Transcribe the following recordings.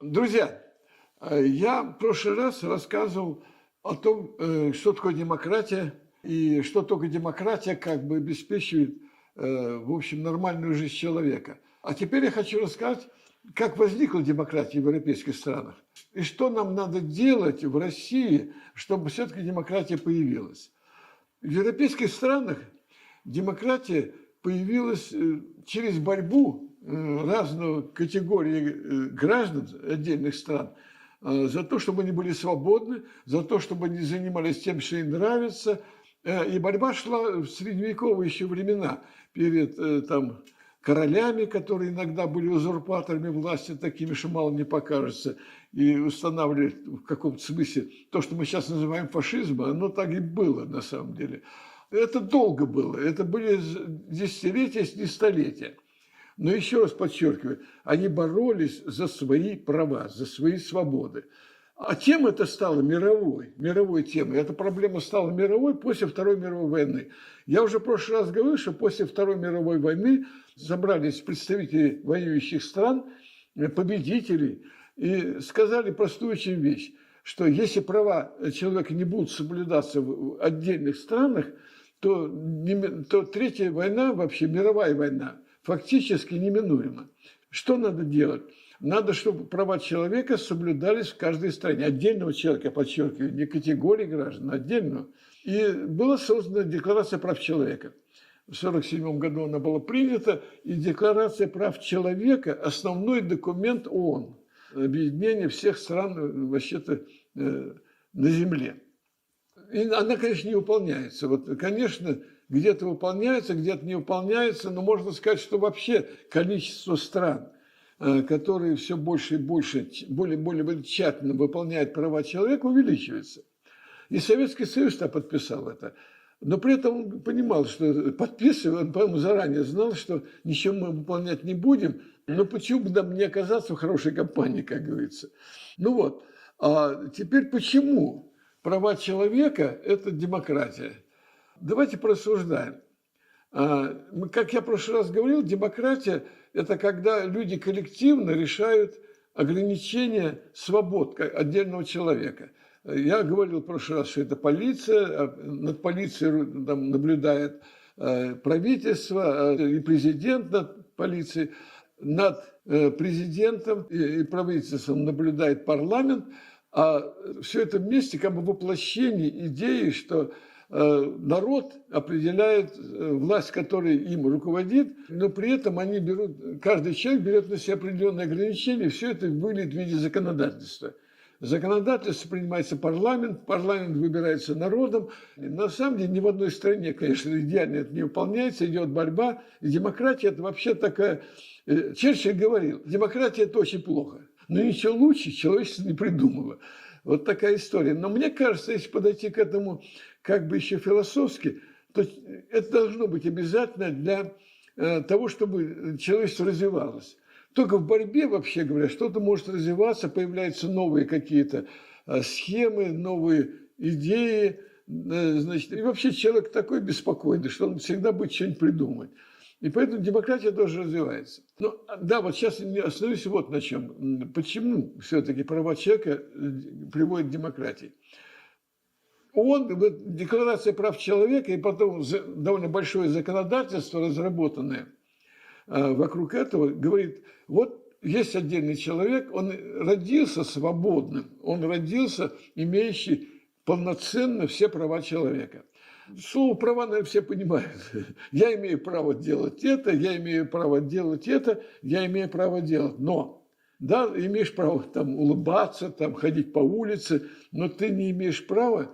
Друзья, я в прошлый раз рассказывал о том, что такое демократия и что только демократия как бы обеспечивает, в общем, нормальную жизнь человека. А теперь я хочу рассказать, как возникла демократия в европейских странах и что нам надо делать в России, чтобы все-таки демократия появилась. В европейских странах демократия появилась через борьбу разных категорий граждан отдельных стран за то, чтобы они были свободны, за то, чтобы они занимались тем, что им нравится. И борьба шла в средневековые еще времена перед королями, которые иногда были узурпаторами власти, такими, что мало не покажется, и устанавливали в каком-то смысле то, что мы сейчас называем фашизмом, оно так и было на самом деле. Это долго было, это были десятилетия, если не столетия. Но еще раз подчеркиваю, они боролись за свои права, за свои свободы. А тема это стала мировой темой. Эта проблема стала мировой после Второй мировой войны. Я уже в прошлый раз говорил, что после Второй мировой войны собрались представители воюющих стран, победителей, и сказали простую очень вещь, что если права человека не будут соблюдаться в отдельных странах, то Третья война, вообще мировая война, фактически неминуема. Что надо делать? Надо, чтобы права человека соблюдались в каждой стране. Отдельного человека, подчеркиваю, не категории граждан, а отдельного. И была создана Декларация прав человека. В 1947 году она была принята, и Декларация прав человека – основной документ ООН, объединение всех стран вообще-то на Земле. И она, конечно, не выполняется. Вот, конечно, где-то выполняется, где-то не выполняется, но можно сказать, что вообще количество стран, которые все больше и больше, более тщательно выполняют права человека, увеличивается. И Советский Союз подписал это. Но при этом он понимал, что подписывая, он, по-моему, заранее знал, что ничего мы выполнять не будем, но почему бы нам не оказаться в хорошей компании, как говорится. Ну вот, а теперь почему права человека – это демократия? Давайте порассуждаем. Как я в прошлый раз говорил, демократия – это когда люди коллективно решают ограничения свобод отдельного человека. Я говорил в прошлый раз, что это полиция, над полицией наблюдает правительство и президент над полицией, над президентом и правительством наблюдает парламент, а все это вместе как бы воплощение идеи, что народ определяет власть, которая им руководит, но при этом они берут, каждый человек берет на себя определенные ограничения, и все это выглядит в виде законодательства. Законодательство принимается парламент выбирается народом. И на самом деле ни в одной стране, конечно, идеально это не выполняется, идет борьба. И демократия – это вообще такая… Черчилль говорил, демократия – это очень плохо, но ничего лучше человечество не придумало. Вот такая история. Но мне кажется, если подойти к этому как бы еще философски, то это должно быть обязательно для того, чтобы человечество развивалось. Только в борьбе, вообще говоря, что-то может развиваться, появляются новые какие-то схемы, новые идеи. Значит, и вообще человек такой беспокойный, что он всегда будет что-нибудь придумать. И поэтому демократия тоже развивается. Ну, да, вот сейчас я остановлюсь вот на чем. Почему все-таки права человека приводят к демократии? Декларация прав человека и потом довольно большое законодательство, разработанное вокруг этого, говорит, вот есть отдельный человек, он родился свободным, он родился имеющий полноценно все права человека. Слово «права», наверное, все понимают. Я имею право делать это, я имею право делать это, я имею право делать. Но, да, имеешь право улыбаться, ходить по улице, но ты не имеешь права,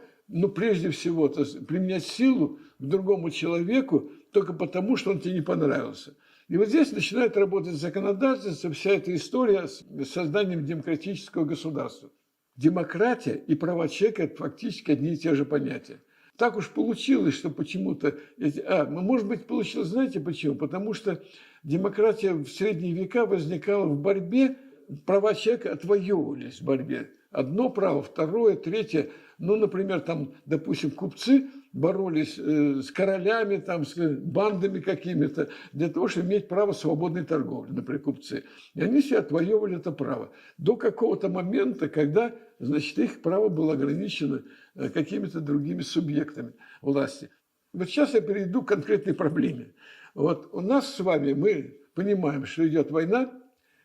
прежде всего, применять силу к другому человеку только потому, что он тебе не понравился. И вот здесь начинает работать законодательство, вся эта история с созданием демократического государства. Демократия и права человека – это фактически одни и те же понятия. Так уж получилось, что почему-то… может быть, получилось, знаете почему? Потому что демократия в средние века возникала в борьбе, права человека отвоевывались в борьбе. Одно право, второе, третье. Ну, например, там, допустим, купцы боролись с королями, там, с бандами какими-то, для того, чтобы иметь право свободной торговли, например, купцы. И они себе отвоевывали это право. До какого-то момента, когда, значит, их право было ограничено какими-то другими субъектами власти. Вот сейчас я перейду к конкретной проблеме. Вот у нас с вами, мы понимаем, что идет война,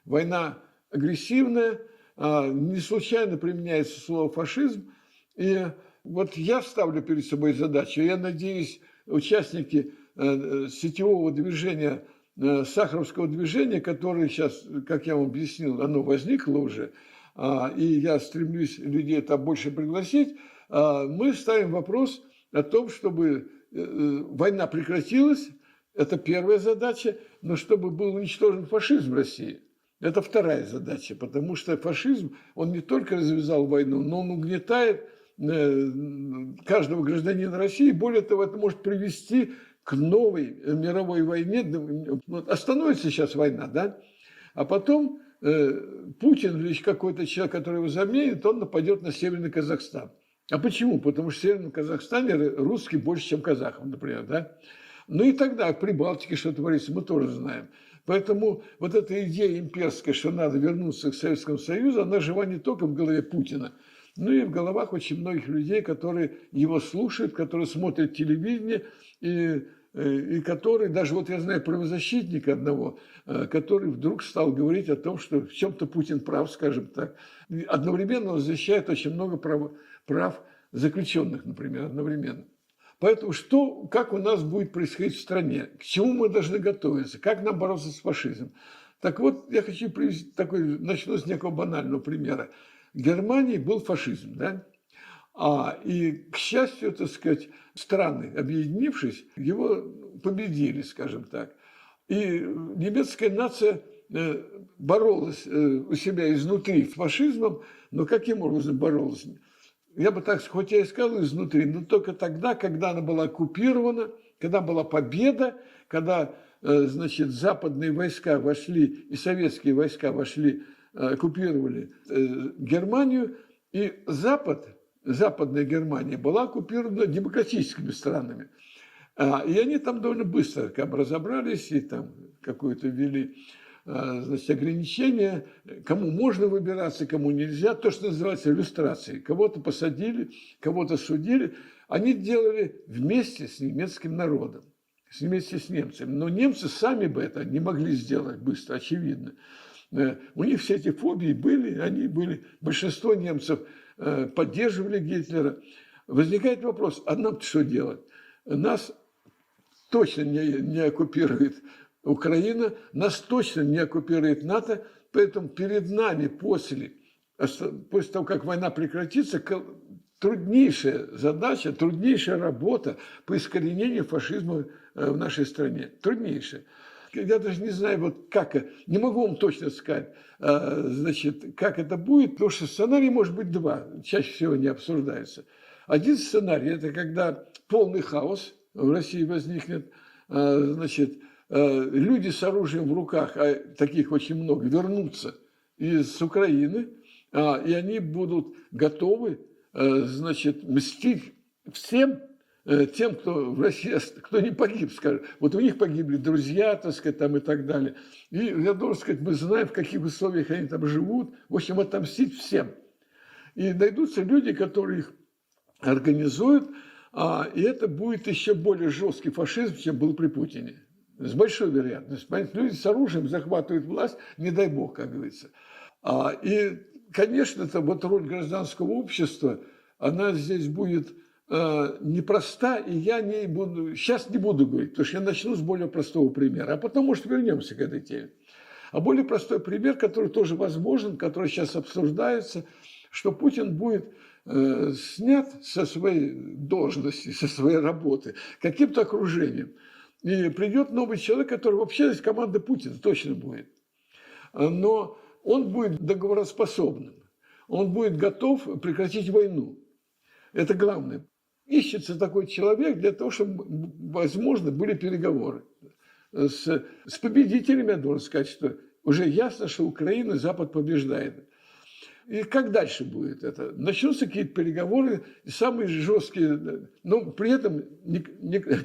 война агрессивная, не случайно применяется слово «фашизм». И вот я ставлю перед собой задачу, я надеюсь, участники сетевого движения, сахаровского движения, которое сейчас, как я вам объяснил, оно возникло уже, и я стремлюсь людей там больше пригласить, мы ставим вопрос о том, чтобы война прекратилась, это первая задача, но чтобы был уничтожен фашизм в России. Это вторая задача, потому что фашизм, он не только развязал войну, но он угнетает каждого гражданина России. Более того, это может привести к новой мировой войне. Остановится сейчас война, да? А потом Путин или какой-то человек, который его заменит, он нападет на Северный Казахстан. А почему? Потому что в Северном Казахстане русские больше, чем казахов, например, да? Ну и тогда в Прибалтике что творится, мы тоже знаем. Поэтому вот эта идея имперская, что надо вернуться к Советскому Союзу, она жива не только в голове Путина, но и в головах очень многих людей, которые его слушают, которые смотрят телевидение, и которые, даже вот я знаю правозащитника одного, который вдруг стал говорить о том, что в чем-то Путин прав, скажем так. И одновременно он защищает очень много прав заключенных, например, одновременно. Поэтому как у нас будет происходить в стране, к чему мы должны готовиться, как нам бороться с фашизмом. Так вот, я хочу привести начну с некого банального примера. В Германии был фашизм, да? И, к счастью, так сказать, страны, объединившись, его победили, скажем так. И немецкая нация боролась у себя изнутри с фашизмом, но каким образом боролась? Я бы так, хоть я и сказал изнутри, но только тогда, когда она была оккупирована, когда была победа, когда, значит, западные войска вошли, и советские войска вошли, оккупировали Германию, и Западная Германия была оккупирована демократическими странами. И они там довольно быстро как бы разобрались и там какую-то ввели, значит, ограничения, кому можно выбираться, кому нельзя, то, что называется иллюстрацией. Кого-то посадили, кого-то судили. Они делали вместе с немецким народом, вместе с немцами. Но немцы сами бы это не могли сделать быстро, очевидно. У них все эти фобии были, большинство немцев поддерживали Гитлера. Возникает вопрос, а нам что делать? Нас точно не оккупирует Украина, нас точно не оккупирует НАТО, поэтому перед нами после того, как война прекратится, труднейшая задача, труднейшая работа по искоренению фашизма в нашей стране. Труднейшая. Я даже не знаю, вот как, не могу вам точно сказать, значит, как это будет, потому что сценарий может быть два, чаще всего не обсуждается. Один сценарий – это когда полный хаос в России возникнет, значит, люди с оружием в руках, а таких очень много, вернутся из Украины, и они будут готовы, значит, мстить всем тем, кто в России, кто не погиб, скажем. Вот у них погибли друзья, так сказать, там и так далее. И я должен сказать, мы знаем, в каких условиях они там живут. В общем, отомстить всем. И найдутся люди, которые их организуют, и это будет еще более жесткий фашизм, чем был при Путине. С большой вероятностью. Люди с оружием захватывают власть, не дай бог, как говорится. И, конечно, это вот роль гражданского общества, она здесь будет непроста, и я сейчас не буду говорить, потому что я начну с более простого примера, а потом, может, вернемся к этой теме. А более простой пример, который тоже возможен, который сейчас обсуждается, что Путин будет снят со своей должности, со своей работы, каким-то окружением. И придет новый человек, который вообще из команды Путина точно будет. Но он будет договороспособным, он будет готов прекратить войну. Это главное. Ищется такой человек для того, чтобы, возможно, были переговоры. С победителями, я должен сказать, что уже ясно, что Украина, Запад побеждает. И как дальше будет это? Начнутся какие-то переговоры, самые жесткие, но при этом,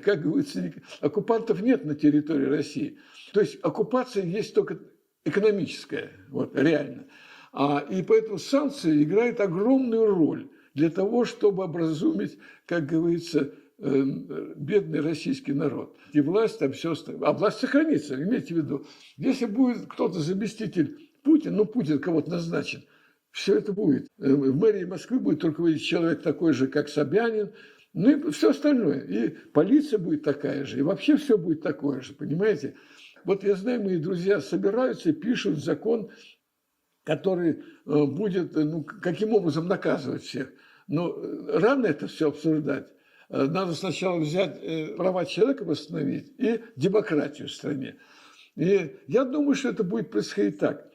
как говорится, оккупантов нет на территории России. То есть оккупация есть только экономическая, вот, реально. И поэтому санкции играют огромную роль для того, чтобы образумить, как говорится, бедный российский народ. И власть, там все остальное. А власть сохранится, имейте в виду. Если будет кто-то заместитель Путина, ну, Путин кого-то назначен, все это будет. В мэрии Москвы будет руководить человек такой же, как Собянин, ну и все остальное. И полиция будет такая же, и вообще все будет такое же, понимаете? Вот я знаю, мои друзья собираются и пишут закон, который будет, ну, каким образом наказывать всех. Но рано это все обсуждать. Надо сначала взять права человека восстановить и демократию в стране. И я думаю, что это будет происходить так,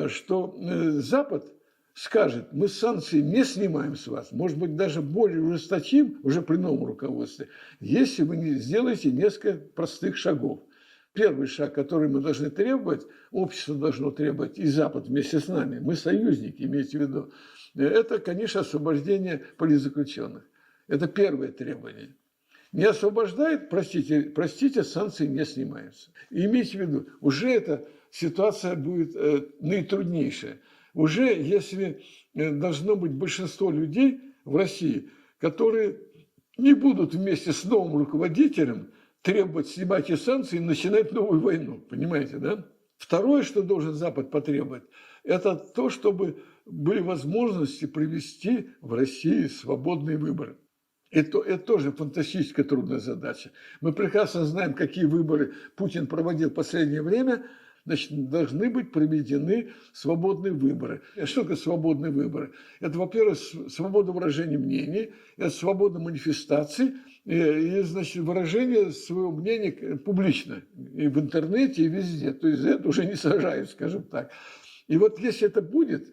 что Запад скажет, мы санкции не снимаем с вас, может быть, даже более ужесточим уже при новом руководстве, если вы не сделаете несколько простых шагов. Первый шаг, который мы должны требовать, общество должно требовать, и Запад вместе с нами, мы союзники, имейте в виду, это, конечно, освобождение политзаключенных. Это первое требование. Не освобождает, простите, санкции не снимаются. И имейте в виду, уже эта ситуация будет наитруднейшая. Уже если должно быть большинство людей в России, которые не будут вместе с новым руководителем требовать снимать эти санкции и начинать новую войну. Понимаете, да? Второе, что должен Запад потребовать, это то, чтобы были возможности провести в России свободные выборы. Это тоже фантастически трудная задача. Мы прекрасно знаем, какие выборы Путин проводил в последнее время. Значит, должны быть проведены свободные выборы. Что такое свободные выборы? Это, во-первых, свобода выражения мнений, это свобода манифестаций и, значит, выражение своего мнения публично и в интернете, и везде. То есть за это уже не сажают, скажем так. И вот если это будет,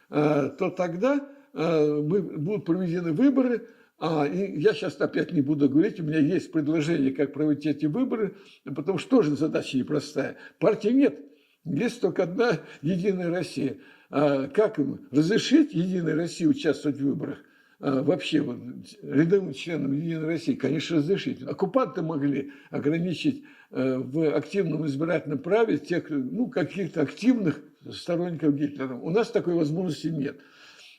то тогда будут проведены выборы. И я сейчас опять не буду говорить, у меня есть предложение, как провести эти выборы, потому что тоже задача непростая. Партии нет, есть только одна «Единая Россия». Как им разрешить «Единой России» участвовать в выборах? Вообще, вот, рядовым членам «Единой России», конечно, разрешить. Оккупанты могли ограничить в активном избирательном праве тех, ну, каких-то активных сторонников Гитлера. У нас такой возможности нет.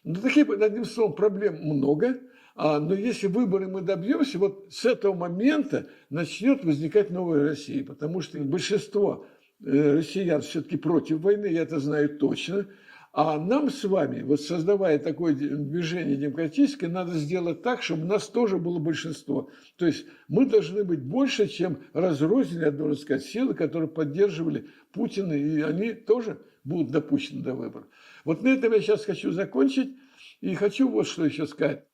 Но таких, одним словом, проблем много. Но если выборы мы добьемся, вот с этого момента начнет возникать новая Россия, потому что большинство россиян все-таки против войны, я это знаю точно. А нам с вами, вот создавая такое движение демократическое, надо сделать так, чтобы у нас тоже было большинство. То есть мы должны быть больше, чем разрозненные, я должен сказать, силы, которые поддерживали Путина, и они тоже будут допущены до выборов. Вот на этом я сейчас хочу закончить, и хочу вот что еще сказать.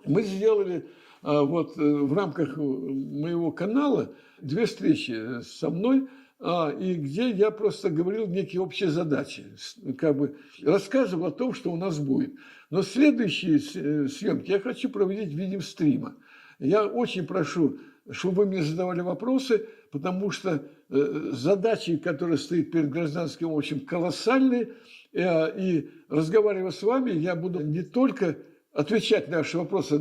Мы сделали вот в рамках моего канала 2 встречи со мной, и где я просто говорил некие общие задачи, как бы рассказывал о том, что у нас будет. Но следующие съемки я хочу проводить в виде стрима. Я очень прошу, чтобы вы мне задавали вопросы, потому что задачи, которые стоят перед гражданским обществом, колоссальные, и разговаривая с вами, я буду не только отвечать на ваши вопросы,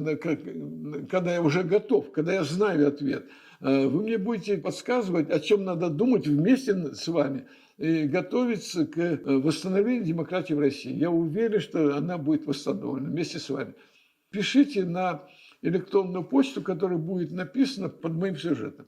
когда я уже готов, когда я знаю ответ. Вы мне будете подсказывать, о чем надо думать вместе с вами и готовиться к восстановлению демократии в России. Я уверен, что она будет восстановлена вместе с вами. Пишите на электронную почту, которая будет написана под моим сюжетом.